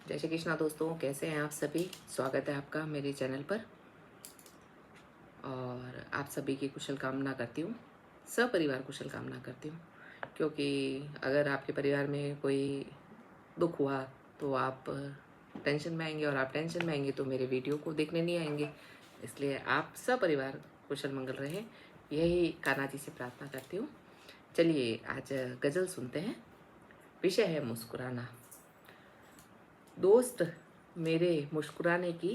जय श्री कृष्णा दोस्तों, कैसे हैं आप सभी। स्वागत है आपका मेरे चैनल पर और आप सभी की कुशल कामना करती हूँ, सपरिवार कुशल कामना करती हूँ। क्योंकि अगर आपके परिवार में कोई दुख हुआ तो आप टेंशन में आएंगे और आप टेंशन में आएंगे तो मेरे वीडियो को देखने नहीं आएंगे। इसलिए आप सपरिवार कुशल मंगल रहे, यही कान्हा जी से प्रार्थना करती हूँ। चलिए आज गज़ल सुनते हैं। विषय है मुस्कुराना। दोस्त मेरे मुस्कुराने की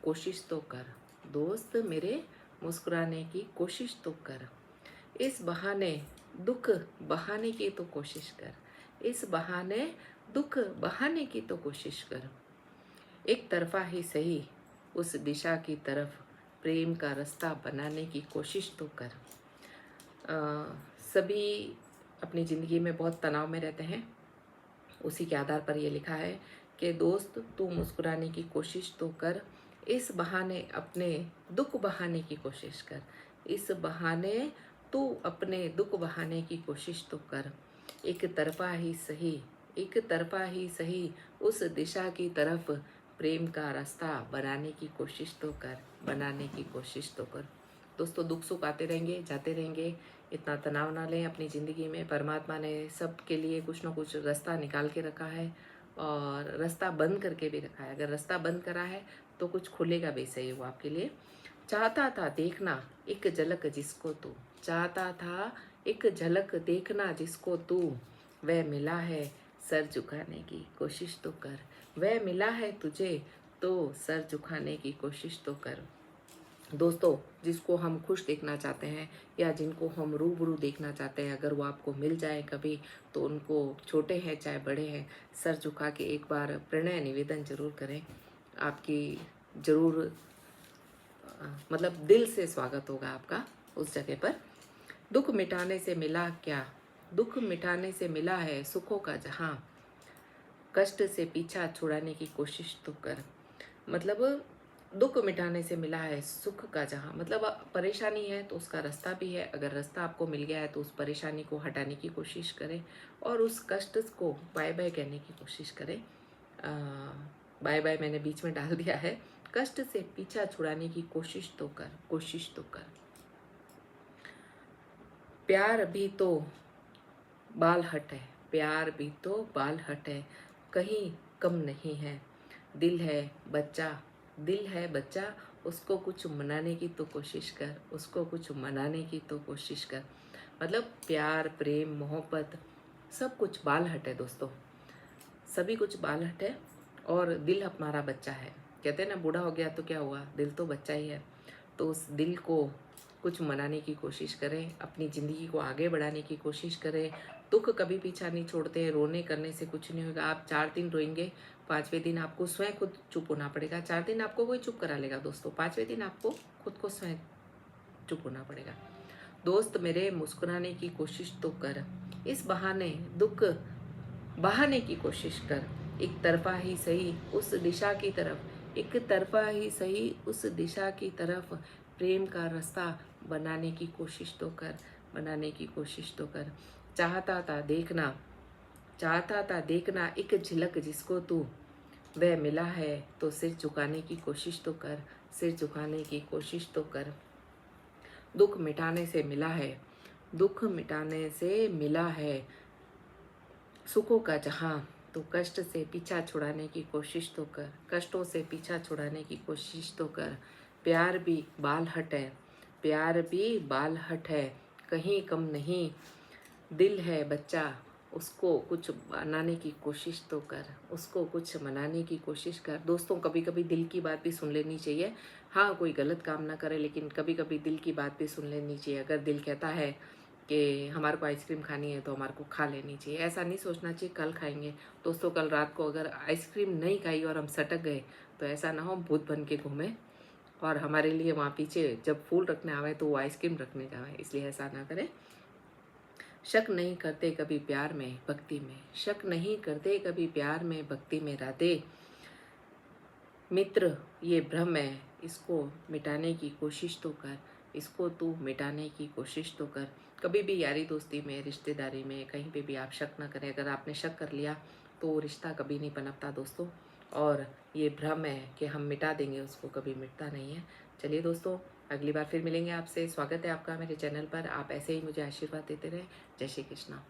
कोशिश तो कर, दोस्त मेरे मुस्कुराने की कोशिश तो कर, इस बहाने दुख बहाने की तो कोशिश कर, इस बहाने दुख बहाने की तो कोशिश कर। एक तरफा ही सही उस दिशा की तरफ प्रेम का रास्ता बनाने की कोशिश तो कर। सभी अपनी ज़िंदगी में बहुत तनाव में रहते हैं। उसी के आधार पर ये लिखा है कि दोस्त तू मुस्कुराने की कोशिश तो कर, इस बहाने अपने दुख बहाने की कोशिश कर, इस बहाने तू अपने दुख बहाने की कोशिश तो कर। एक तरफा ही सही, एक तरफा ही सही उस दिशा की तरफ प्रेम का रास्ता बनाने की कोशिश तो कर, बनाने की कोशिश तो कर। दोस्तों दुख सुख आते रहेंगे जाते रहेंगे, इतना तनाव ना लें अपनी ज़िंदगी में। परमात्मा ने सबके लिए कुछ ना कुछ रास्ता निकाल के रखा है और रास्ता बंद करके भी रखा है। अगर रास्ता बंद करा है तो कुछ खुलेगा भी सही वो आपके लिए। चाहता था देखना एक झलक जिसको तू, चाहता था एक झलक देखना जिसको तू, वह मिला है सर झुकाने की कोशिश तो कर, वह मिला है तुझे तो सर झुकाने की कोशिश तो कर। दोस्तों जिसको हम खुश देखना चाहते हैं या जिनको हम रूबरू देखना चाहते हैं, अगर वो आपको मिल जाए कभी तो उनको, छोटे हैं चाहे बड़े हैं, सर झुका के एक बार प्रणय निवेदन जरूर करें। आपकी जरूर मतलब दिल से स्वागत होगा आपका उस जगह पर। दुख मिटाने से मिला क्या, दुख मिटाने से मिला है सुखों का जहां, कष्ट से पीछा छुड़ाने की कोशिश तो कर। मतलब दुख मिटाने से मिला है सुख का जहां, मतलब परेशानी है तो उसका रास्ता भी है। अगर रास्ता आपको मिल गया है तो उस परेशानी को हटाने की कोशिश करें और उस कष्ट को बाय बाय कहने की कोशिश करें। बाय बाय मैंने बीच में डाल दिया है। कष्ट से पीछा छुड़ाने की कोशिश तो कर, कोशिश तो कर। प्यार भी तो बाल हट है, प्यार भी तो बाल हट है, कहीं कम नहीं है। दिल है बच्चा, दिल है बच्चा, उसको कुछ मनाने की तो कोशिश कर, उसको कुछ मनाने की तो कोशिश कर। मतलब प्यार प्रेम मोहब्बत सब कुछ बाल हट है दोस्तों, सभी कुछ बाल हट है। और दिल हमारा बच्चा है। कहते हैं ना बूढ़ा हो गया तो क्या हुआ, दिल तो बच्चा ही है। तो उस दिल को कुछ मनाने की कोशिश करें, अपनी ज़िंदगी को आगे बढ़ाने की कोशिश करें। दुख कभी पीछा नहीं छोड़ते, रोने करने से कुछ नहीं होगा। आप 4 दिन रोएंगे, 5वें दिन आपको स्वयं खुद चुप होना पड़ेगा। 4 दिन आपको कोई चुप करा लेगा दोस्तों, 5वें दिन आपको खुद को स्वयं चुप होना पड़ेगा। दोस्त मेरे मुस्कुराने की कोशिश तो कर, इस बहाने दुख बहाने की कोशिश कर। एक तरफा ही सही उस दिशा की तरफ, एक तरफा ही सही उस दिशा की तरफ प्रेम का रास्ता बनाने की कोशिश तो कर, बनाने की कोशिश तो कर। चाहता था देखना, चाहता था देखना एक झलक जिसको तू, वह मिला है तो सिर झुकाने की कोशिश तो कर, सिर झुकाने की कोशिश तो कर। दुख मिटाने से मिला है, दुख मिटाने से मिला है सुखों का जहां, तो कष्ट से पीछा छुड़ाने की कोशिश तो कर, कष्टों से पीछा छुड़ाने की कोशिश तो कर। प्यार भी बाल हट है, प्यार भी बाल हट है, कहीं कम नहीं। दिल है बच्चा, उसको कुछ बनाने की कोशिश तो कर, उसको कुछ मनाने की कोशिश कर। दोस्तों कभी कभी दिल की बात भी सुन लेनी चाहिए। हाँ कोई गलत काम ना करे, लेकिन कभी कभी दिल की बात भी सुन लेनी चाहिए। अगर दिल कहता है कि हमारे को आइसक्रीम खानी है तो हमारे को खा लेनी चाहिए, ऐसा नहीं सोचना चाहिए कल खाएंगे। दोस्तों कल रात को अगर आइसक्रीम नहीं खाई और हम सटक गए तो ऐसा ना हो भूत बन के घूमे और हमारे लिए वहाँ पीछे जब फूल रखने आवे तो वो आइसक्रीम रखने जाए, इसलिए ऐसा ना करें। शक नहीं करते कभी प्यार में भक्ति में, शक नहीं करते कभी प्यार में भक्ति में राधे। मित्र ये भ्रम है, इसको मिटाने की कोशिश तो कर, इसको तू मिटाने की कोशिश तो कर। कभी भी यारी दोस्ती में, रिश्तेदारी में, कहीं पे भी आप शक ना करें। अगर आपने शक कर लिया तो वो रिश्ता कभी नहीं पनपता दोस्तों। और ये भ्रम है कि हम मिटा देंगे उसको, कभी मिटता नहीं है। चलिए दोस्तों, अगली बार फिर मिलेंगे आपसे। स्वागत है आपका मेरे चैनल पर। आप ऐसे ही मुझे आशीर्वाद देते रहें। जय श्री कृष्णा।